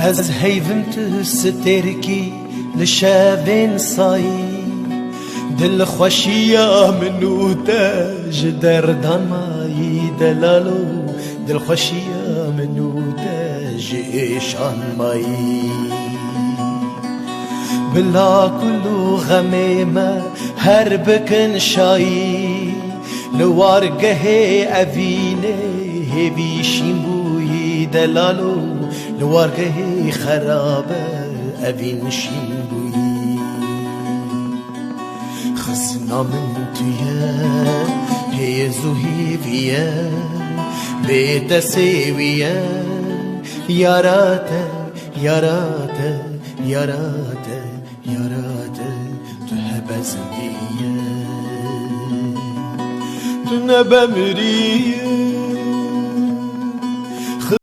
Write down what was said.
از هیوم تو سترکی لشابین سایی دل خوشیا منو تاج دردان مایی دلالو دل خوشیا منو تاج ایشان مایی بلا كلو غميمة هربك نشاي لوارقه أفينه هبي شيمبوي دلالو لوارقه خرابة أفين شيمبوي خزنا من تويا هي زهيفيا بيت سيويا ياراتا ياراتا ياراتا ياراتا تهبز بيا تنبى مريا